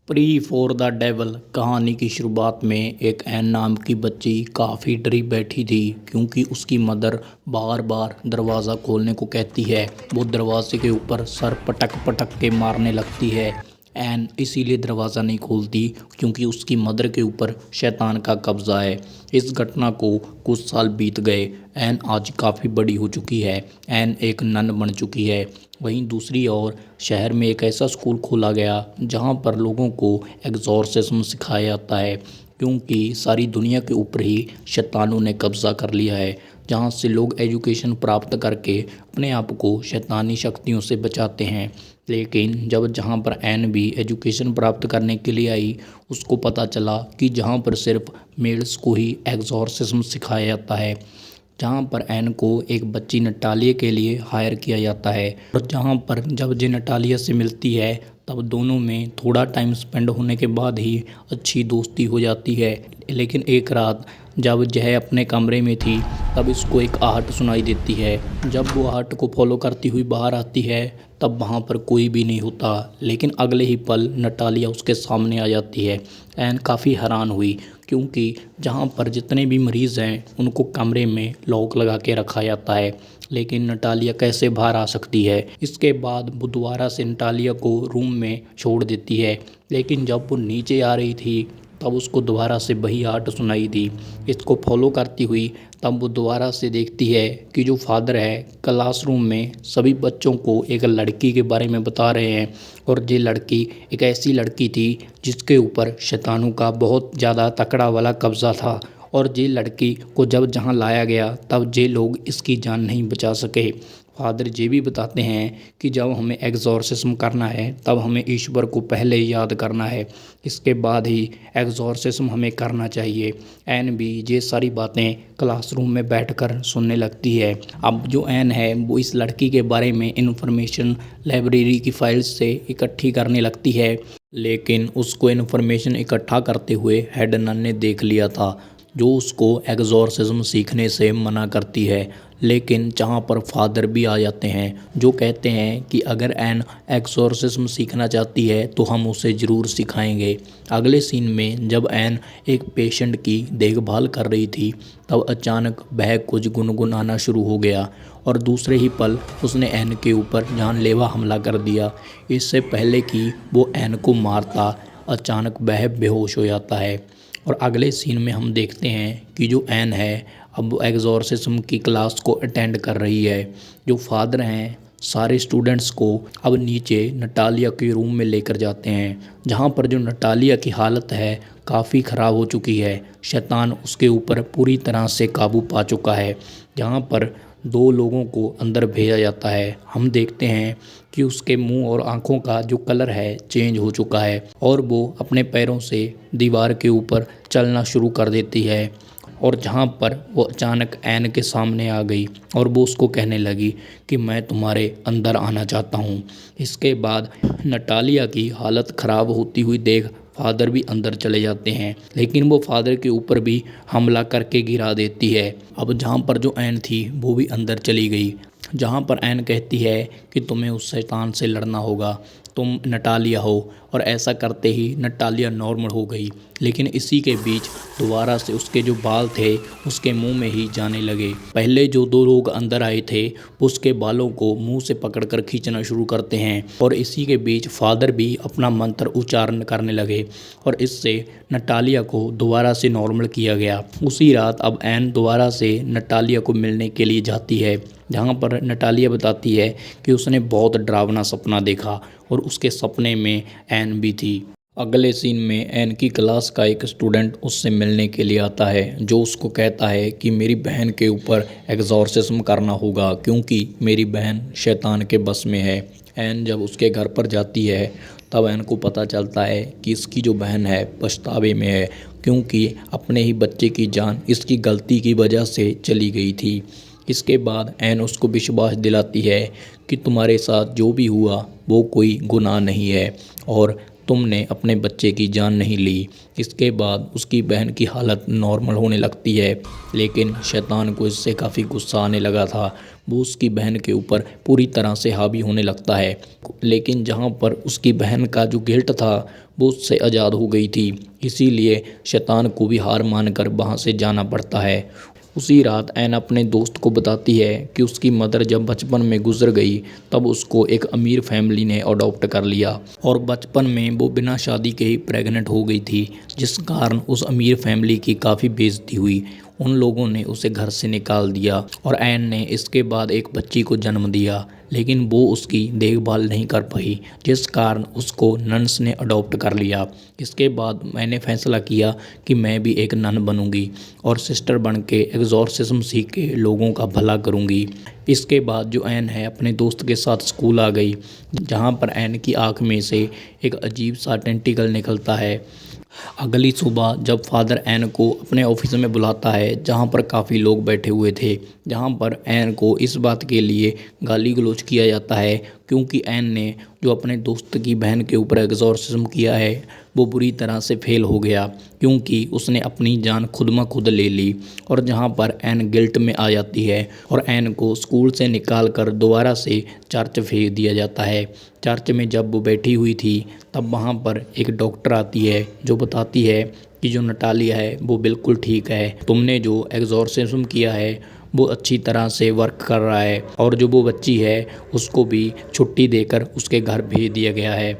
Pre for the devil कहानी की शुरुआत में एक एन नाम की बच्ची काफ़ी डरी बैठी थी क्योंकि उसकी मदर बार बार दरवाज़ा खोलने को कहती है। वो दरवाजे के ऊपर सर पटक पटक के मारने लगती है। एन इसीलिए दरवाज़ा नहीं खोलती क्योंकि उसकी मदर के ऊपर शैतान का कब्ज़ा है। इस घटना को कुछ साल बीत गए। एन आज काफ़ी बड़ी हो चुकी है। एन एक नन बन चुकी है। वहीं दूसरी ओर शहर में एक ऐसा स्कूल खोला गया जहां पर लोगों को एग्जॉर्सिज्म सिखाया जाता है क्योंकि सारी दुनिया के ऊपर ही शैतानों ने कब्ज़ा कर लिया है। जहां से लोग एजुकेशन प्राप्त करके अपने आप को शैतानी शक्तियों से बचाते हैं। लेकिन जब जहां पर एन भी एजुकेशन प्राप्त करने के लिए आई, उसको पता चला कि जहां पर सिर्फ मेल्स को ही एग्जॉर्सिज्म सिखाया जाता है, जहाँ पर एन को एक बच्ची नटालिया के लिए हायर किया जाता है। और जहाँ पर जब जे नटालिया से मिलती है तब दोनों में थोड़ा टाइम स्पेंड होने के बाद ही अच्छी दोस्ती हो जाती है। लेकिन एक रात जब जह अपने कमरे में थी तब इसको एक आहट सुनाई देती है। जब वो आहट को फॉलो करती हुई बाहर आती है तब वहाँ पर कोई भी नहीं होता। लेकिन अगले ही पल नटालिया उसके सामने आ जाती है। एन काफ़ी हैरान हुई क्योंकि जहाँ पर जितने भी मरीज़ हैं उनको कमरे में लॉक लगा के रखा जाता है, लेकिन नटालिया कैसे बाहर आ सकती है। इसके बाद वो दोबारा से नटालिया को रूम में छोड़ देती है। लेकिन जब वो नीचे आ रही थी तब उसको दोबारा से वही आहट सुनाई दी। इसको फॉलो करती हुई तब वो दोबारा से देखती है कि जो फादर है क्लासरूम में सभी बच्चों को एक लड़की के बारे में बता रहे हैं। और ये लड़की एक ऐसी लड़की थी जिसके ऊपर शैतानों का बहुत ज़्यादा तकड़ा वाला कब्ज़ा था। और ये लड़की को जब जहाँ लाया गया तब ये लोग इसकी जान नहीं बचा सके। फादर ये भी बताते हैं कि जब हमें एग्जॉर्सिज्म करना है तब हमें ईश्वर को पहले याद करना है, इसके बाद ही एग्जॉर्सिज्म हमें करना चाहिए। एन भी ये सारी बातें क्लासरूम में बैठकर सुनने लगती है। अब जो एन है वो इस लड़की के बारे में इन्फॉर्मेशन लाइब्रेरी की फाइल्स से इकट्ठी करने लगती है। लेकिन उसको इन्फॉर्मेशन इकट्ठा करते हुए हेड नन ने देख लिया था, जो उसको एग्जॉर्सिज्म सीखने से मना करती है। लेकिन जहाँ पर फादर भी आ जाते हैं जो कहते हैं कि अगर एन एक्सोर्सिज्म सीखना चाहती है तो हम उसे ज़रूर सिखाएंगे। अगले सीन में जब एन एक पेशेंट की देखभाल कर रही थी तब अचानक वह कुछ गुनगुनाना शुरू हो गया और दूसरे ही पल उसने एन के ऊपर जानलेवा हमला कर दिया। इससे पहले कि वो एन को मारता अचानक वह बेहोश हो जाता है। और अगले सीन में हम देखते हैं कि जो एन है अब एग्जॉर्सिज्म की क्लास को अटेंड कर रही है। जो फादर हैं सारे स्टूडेंट्स को अब नीचे नटालिया के रूम में लेकर जाते हैं, जहां पर जो नटालिया की हालत है काफ़ी ख़राब हो चुकी है। शैतान उसके ऊपर पूरी तरह से काबू पा चुका है। जहां पर दो लोगों को अंदर भेजा जाता है। हम देखते हैं कि उसके मुंह और आँखों का जो कलर है चेंज हो चुका है और वो अपने पैरों से दीवार के ऊपर चलना शुरू कर देती है। और जहाँ पर वो अचानक एन के सामने आ गई और वो उसको कहने लगी कि मैं तुम्हारे अंदर आना चाहता हूँ। इसके बाद नटालिया की हालत ख़राब होती हुई देख फादर भी अंदर चले जाते हैं, लेकिन वो फादर के ऊपर भी हमला करके गिरा देती है। अब जहाँ पर जो एन थी वो भी अंदर चली गई, जहाँ पर एन कहती है कि तुम्हें उस शैतान से लड़ना होगा, तुम नटालिया हो। और ऐसा करते ही नटालिया नॉर्मल हो गई। लेकिन इसी के बीच दोबारा से उसके जो बाल थे उसके मुंह में ही जाने लगे। पहले जो दो लोग अंदर आए थे उसके बालों को मुंह से पकड़कर खींचना शुरू करते हैं और इसी के बीच फादर भी अपना मंत्र उच्चारण करने लगे और इससे नटालिया को दोबारा से नॉर्मल किया गया। उसी रात अब एन दोबारा से नटालिया को मिलने के लिए जाती है, जहाँ पर नटालिया बताती है कि उसने बहुत डरावना सपना देखा और उसके सपने में एन भी थी। अगले सीन में एन की क्लास का एक स्टूडेंट उससे मिलने के लिए आता है, जो उसको कहता है कि मेरी बहन के ऊपर एग्जॉर्सिज्म करना होगा क्योंकि मेरी बहन शैतान के बस में है। एन जब उसके घर पर जाती है तब एन को पता चलता है कि इसकी जो बहन है पछतावे में है क्योंकि अपने ही बच्चे की जान इसकी गलती की वजह से चली गई थी। इसके बाद एन उसको विश्वास दिलाती है कि तुम्हारे साथ जो भी हुआ वो कोई गुनाह नहीं है और तुमने अपने बच्चे की जान नहीं ली। इसके बाद उसकी बहन की हालत नॉर्मल होने लगती है, लेकिन शैतान को इससे काफ़ी गुस्सा आने लगा था। वो उसकी बहन के ऊपर पूरी तरह से हावी होने लगता है। लेकिन जहाँ पर उसकी बहन का जो गिल्ट था वो उससे आज़ाद हो गई थी। इसीलिए शैतान को भी हार मानकर वहाँ से जाना पड़ता है। उसी रात ऐन अपने दोस्त को बताती है कि उसकी मदर जब बचपन में गुजर गई तब उसको एक अमीर फैमिली ने अडॉप्ट कर लिया और बचपन में वो बिना शादी के ही प्रेग्नेंट हो गई थी, जिस कारण उस अमीर फैमिली की काफ़ी बेइज्जती हुई। उन लोगों ने उसे घर से निकाल दिया और ऐन ने इसके बाद एक बच्ची को जन्म दिया, लेकिन वो उसकी देखभाल नहीं कर पाई, जिस कारण उसको नन्स ने अडॉप्ट कर लिया। इसके बाद मैंने फैसला किया कि मैं भी एक नन बनूंगी और सिस्टर बन के एग्जॉर्सिज्म सीख के लोगों का भला करूंगी। इसके बाद जो ऐन है अपने दोस्त के साथ स्कूल आ गई, जहाँ पर ऐन की आँख में से एक अजीब सा टेंटिकल निकलता है। अगली सुबह जब फादर ऐन को अपने ऑफिस में बुलाता है, जहाँ पर काफ़ी लोग बैठे हुए थे, जहाँ पर ऐन को इस बात के लिए गाली गलौज किया जाता है क्योंकि ऐन ने जो अपने दोस्त की बहन के ऊपर एग्जॉर्सिज्म किया है वो बुरी तरह से फेल हो गया, क्योंकि उसने अपनी जान खुद में खुद ले ली। और जहाँ पर ऐन गिल्ट में आ जाती है और ऐन को स्कूल से निकाल कर दोबारा से चर्च भेज दिया जाता है। चर्च में जब वो बैठी हुई थी तब वहाँ पर एक डॉक्टर आती है जो बताती है कि जो नटालिया है वो बिल्कुल ठीक है, तुमने जो एग्जॉर्सिज्म किया है वो अच्छी तरह से वर्क कर रहा है और जो वो बच्ची है उसको भी छुट्टी देकर उसके घर भेज दिया गया है।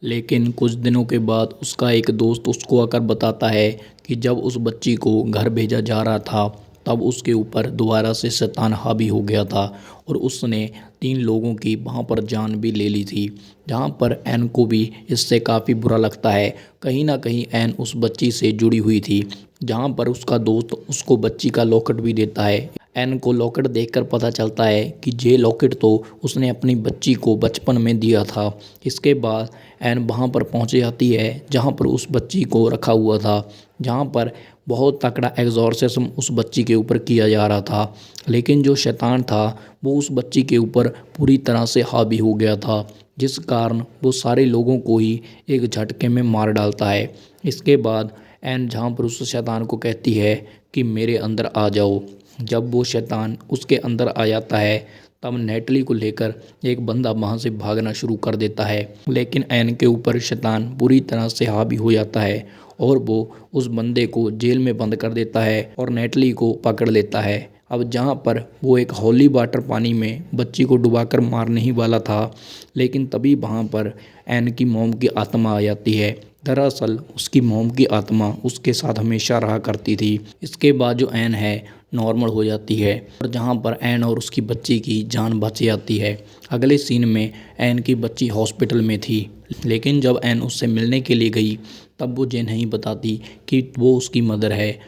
लेकिन कुछ दिनों के बाद उसका एक दोस्त उसको आकर बताता है कि जब उस बच्ची को घर भेजा जा रहा था तब उसके ऊपर दोबारा से शैतान हावी हो गया था और उसने 3 लोगों की वहाँ पर जान भी ले ली थी। जहाँ पर ऐन को भी इससे काफ़ी बुरा लगता है। कहीं ना कहीं ऐन उस बच्ची से जुड़ी हुई थी, जहाँ पर उसका दोस्त उसको बच्ची का लॉकेट भी देता है। ऐन को लॉकेट देखकर पता चलता है कि ये लॉकेट तो उसने अपनी बच्ची को बचपन में दिया था। इसके बाद ऐन वहाँ पर पहुँच जाती है जहाँ पर उस बच्ची को रखा हुआ था, जहाँ पर बहुत तकड़ा एग्जॉर्सिज्म उस बच्ची के ऊपर किया जा रहा था। लेकिन जो शैतान था वो उस बच्ची के ऊपर पूरी तरह से हावी हो गया था, जिस कारण वो सारे लोगों को ही एक झटके में मार डालता है। इसके बाद ऐन जहाँ पर उस शैतान को कहती है कि मेरे अंदर आ जाओ। जब वो शैतान उसके अंदर आ जाता है तब नेटली को लेकर एक बंदा वहाँ से भागना शुरू कर देता है, लेकिन ऐन के ऊपर शैतान बुरी तरह से हावी हो जाता है और वो उस बंदे को जेल में बंद कर देता है और नेटली को पकड़ लेता है। अब जहाँ पर वो एक हॉली वाटर पानी में बच्ची को डुबाकर मारने ही वाला था, लेकिन तभी वहाँ पर ऐन की मॉम की आत्मा आ जाती है। दरअसल उसकी मॉम की आत्मा उसके साथ हमेशा रहा करती थी। इसके बाद जो ऐन है नॉर्मल हो जाती है और जहाँ पर ऐन और उसकी बच्ची की जान बच जाती है। अगले सीन में ऐन की बच्ची हॉस्पिटल में थी, लेकिन जब ऐन उससे मिलने के लिए गई तब वो ये नहीं बताती कि वो उसकी मदर है।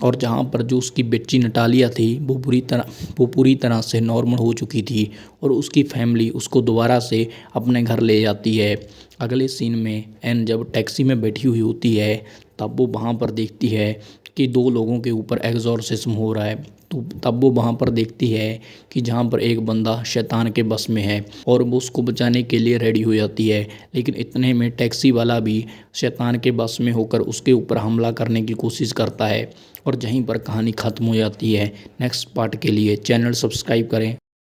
और जहाँ पर जो उसकी बच्ची नटालिया थी वो पूरी तरह से नॉर्मल हो चुकी थी और उसकी फैमिली उसको दोबारा से अपने घर ले जाती है। अगले सीन में ऐन जब टैक्सी में बैठी हुई होती है तब वो वहाँ पर देखती है कि 2 लोगों के ऊपर एग्जॉर्सिज्म हो रहा है। तो तब वो वहाँ पर देखती है कि जहाँ पर एक बंदा शैतान के बस में है और वो उसको बचाने के लिए रेडी हो जाती है, लेकिन इतने में टैक्सी वाला भी शैतान के बस में होकर उसके ऊपर हमला करने की कोशिश करता है और यहीं पर कहानी ख़त्म हो जाती है। नेक्स्ट पार्ट के लिए चैनल सब्सक्राइब करें।